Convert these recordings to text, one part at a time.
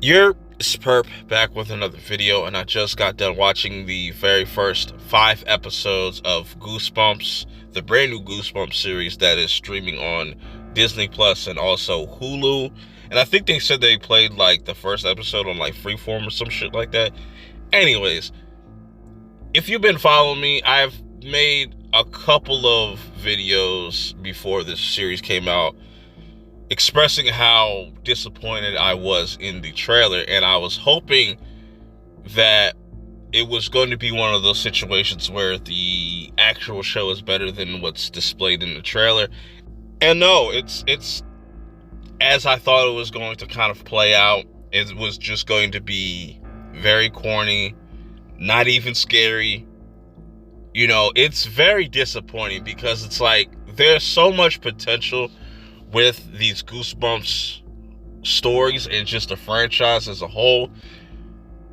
You're Sperp back with another video, and I just got done watching the very first 5 episodes of Goosebumps, the brand new Goosebumps series that is streaming on Disney Plus and also Hulu. And I think they said they played like the first episode on like Freeform or some shit like that. Anyways, if you've been following me, I've made a couple of videos before this series came out expressing how disappointed I was in the trailer, and I was hoping that it was going to be one of those situations where the actual show is better than what's displayed in the trailer. And no, it's as I thought it was going to kind of play out. It was just going to be very corny, not even scary. It's very disappointing because it's like there's so much potential with these Goosebumps stories and just the franchise as a whole.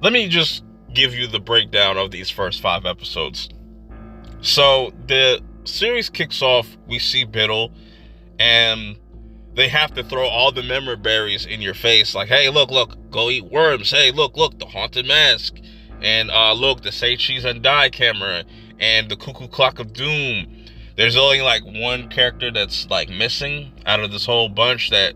Let me just give you the breakdown of these first 5 episodes. So the series kicks off, we see Biddle, and they have to throw all the memory berries in your face, like, hey, look, go eat worms. Hey, look, the haunted mask. And look, the Say Cheese and Die camera, and the cuckoo clock of doom. There's only like one character that's like missing out of this whole bunch that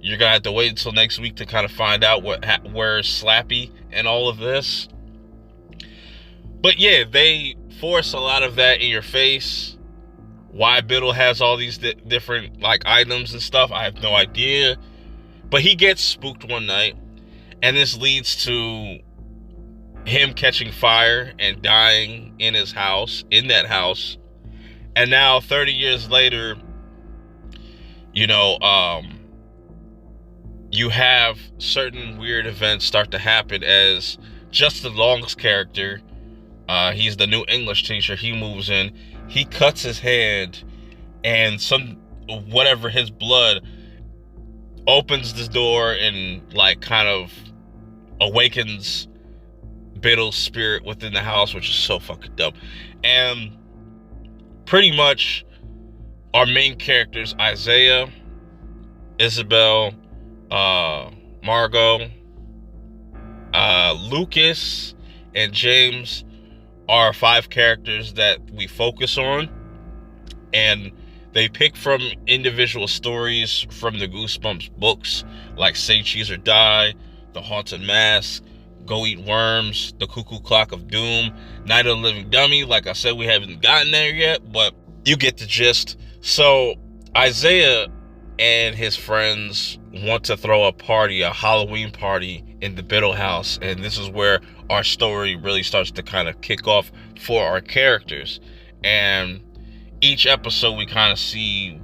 you're gonna have to wait until next week to kind of find out where's Slappy and all of this. But yeah, they force a lot of that in your face. Why Biddle has all these different like items and stuff, I have no idea. But he gets spooked one night, and this leads to him catching fire and dying in that house. And now 30 years later, you have certain weird events start to happen as Justin Long's character, he's the new English teacher, he moves in, he cuts his hand, and his blood opens this door and like kind of awakens Biddle's spirit within the house, which is so fucking dumb. And pretty much our main characters, Isaiah, Isabel, Margot, Lucas, and James are 5 characters that we focus on, and they pick from individual stories from the Goosebumps books, like Say Cheese or Die, The Haunted Mask, Go Eat Worms, The Cuckoo Clock of Doom, Night of the Living Dummy. Like I said, we haven't gotten there yet, but you get the gist. So Isaiah and his friends want to throw a Halloween party in the Biddle house, and this is where our story really starts to kind of kick off for our characters. And each episode we kind of see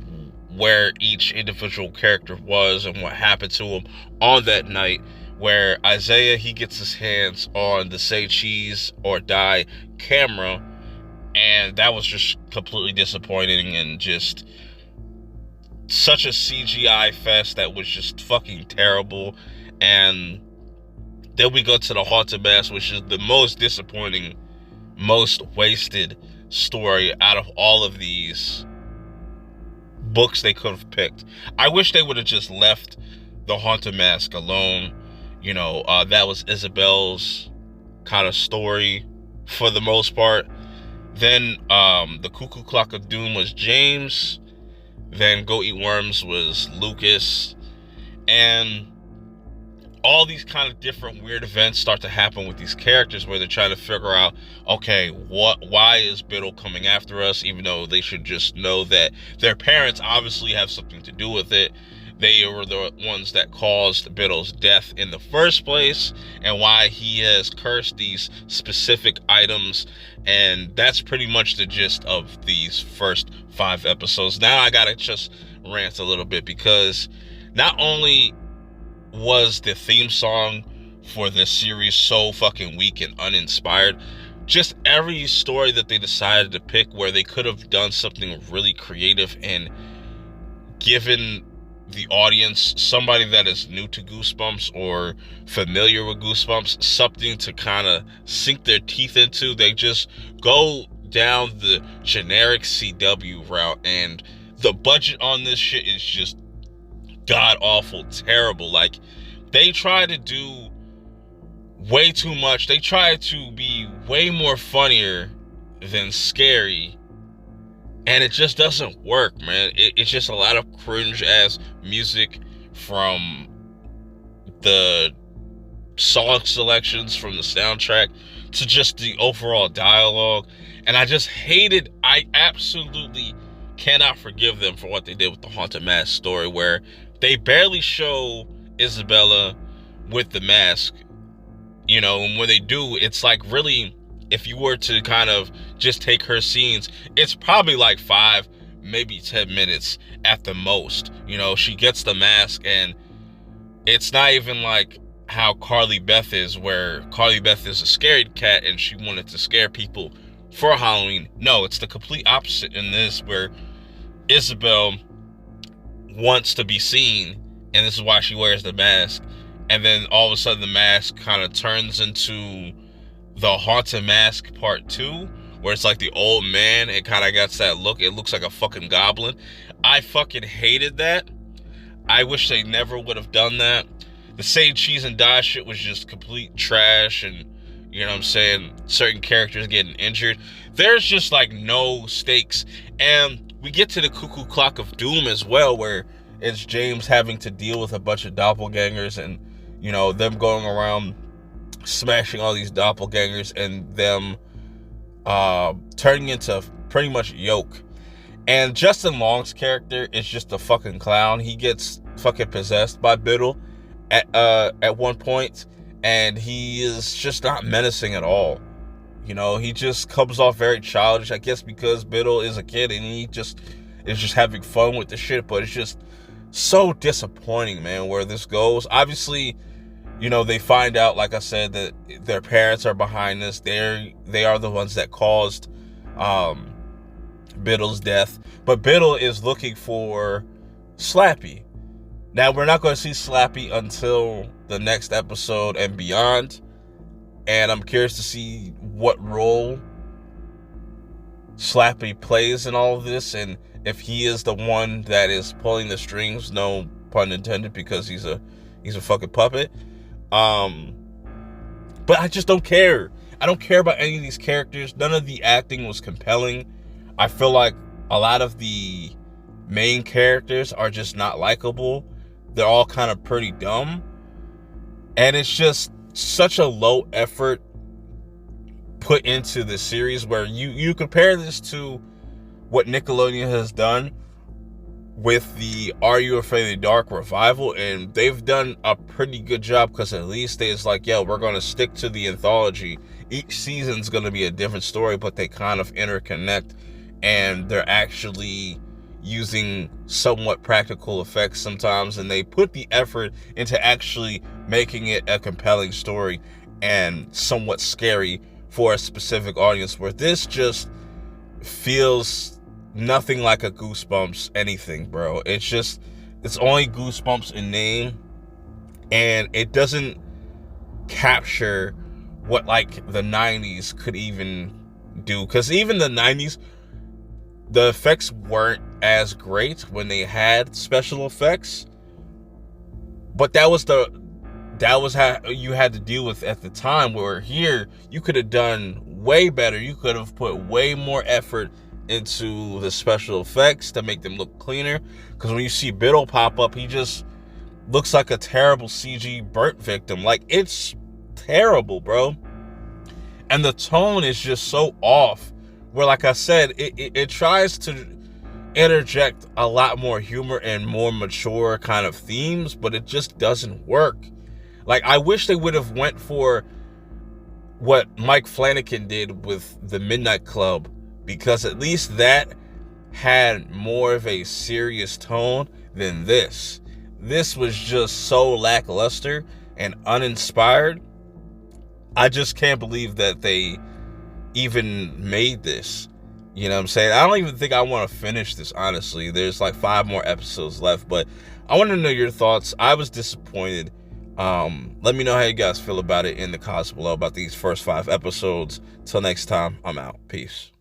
where each individual character was and what happened to him on that night. Where Isaiah, he gets his hands on the Say Cheese or Die camera, and that was just completely disappointing and just such a CGI fest that was just fucking terrible. And then we go to the Haunted Mask, which is the most disappointing, most wasted story out of all of these books they could have picked. I wish they would have just left the Haunted Mask alone. That was Isabel's kind of story for the most part. Then the Cuckoo Clock of Doom was James. Then Go Eat Worms was Lucas. And all these kind of different weird events start to happen with these characters where they're trying to figure out, okay, why is Biddle coming after us, even though they should just know that their parents obviously have something to do with it. They were the ones that caused Biddle's death in the first place, and why he has cursed these specific items. And that's pretty much the gist of these first 5 episodes. Now I gotta just rant a little bit, because not only was the theme song for this series so fucking weak and uninspired, just every story that they decided to pick where they could have done something really creative and given the audience, somebody that is new to Goosebumps or familiar with Goosebumps, something to kind of sink their teeth into. They just go down the generic CW route, and the budget on this shit is just god awful terrible. Like, they try to do way too much. They try to be way more funnier than scary, and it just doesn't work, man. It's just a lot of cringe ass music from the song selections from the soundtrack to just the overall dialogue, and I just hated. I absolutely cannot forgive them for what they did with the Haunted Mask story, where they barely show Isabella with the mask, you know, and when they do, it's like, really, if you were to kind of just take her scenes, it's probably like 5, maybe 10 minutes at the most. You know, she gets the mask, and it's not even like how Carly Beth is, where Carly Beth is a scared cat and she wanted to scare people for Halloween. No, it's the complete opposite in this, where Isabel wants to be seen, and this is why she wears the mask. And then all of a sudden the mask kind of turns into the Haunted Mask Part 2, where it's like the old man. It kind of got that look. It looks like a fucking goblin. I fucking hated that. I wish they never would have done that. The Say Cheese and Die shit was just complete trash, and you know what I'm saying, certain characters getting injured. There's just like no stakes. And we get to the Cuckoo Clock of Doom as well, where it's James having to deal with a bunch of doppelgangers, and you know, them going around smashing all these doppelgangers and them turning into pretty much Yoke. And Justin Long's character is just a fucking clown. He gets fucking possessed by Biddle at one point, and he is just not menacing at all. You know, he just comes off very childish, I guess because Biddle is a kid and he just is just having fun with the shit. But it's just so disappointing, man, where this goes. Obviously, you know, they find out, like I said, that their parents are behind this. They are the ones that caused Biddle's death. But Biddle is looking for Slappy. Now, we're not going to see Slappy until the next episode and beyond. And I'm curious to see what role Slappy plays in all of this, and if he is the one that is pulling the strings, no pun intended, because he's a fucking puppet. But I just don't care. I don't care about any of these characters. None of the acting was compelling. I feel like a lot of the main characters are just not likable. They're all kind of pretty dumb. And it's just such a low effort put into the series, where you compare this to what Nickelodeon has done with the Are You Afraid of the Dark revival, and they've done a pretty good job, because at least it's like, yo, we're going to stick to the anthology. Each season's going to be a different story, but they kind of interconnect, and they're actually using somewhat practical effects sometimes, and they put the effort into actually making it a compelling story and somewhat scary for a specific audience, where this just feels nothing like a Goosebumps anything, bro. It's only Goosebumps in name, and it doesn't capture what like the 90s could even do, because even the 90s, the effects weren't as great when they had special effects, but that was how you had to deal with at the time. Where here you could have done way better. You could have put way more effort into the special effects to make them look cleaner, because when you see Biddle pop up, he just looks like a terrible CG burnt victim. Like, it's terrible, bro. And the tone is just so off, where, like I said, it tries to interject a lot more humor and more mature kind of themes, but it just doesn't work. Like, I wish they would have went for what Mike Flanagan did with the Midnight Club, because at least that had more of a serious tone than this. This was just so lackluster and uninspired. I just can't believe that they even made this. You know what I'm saying? I don't even think I want to finish this, honestly. There's like 5 more episodes left, but I want to know your thoughts. I was disappointed. Let me know how you guys feel about it in the comments below, about these first 5 episodes. Till next time, I'm out. Peace.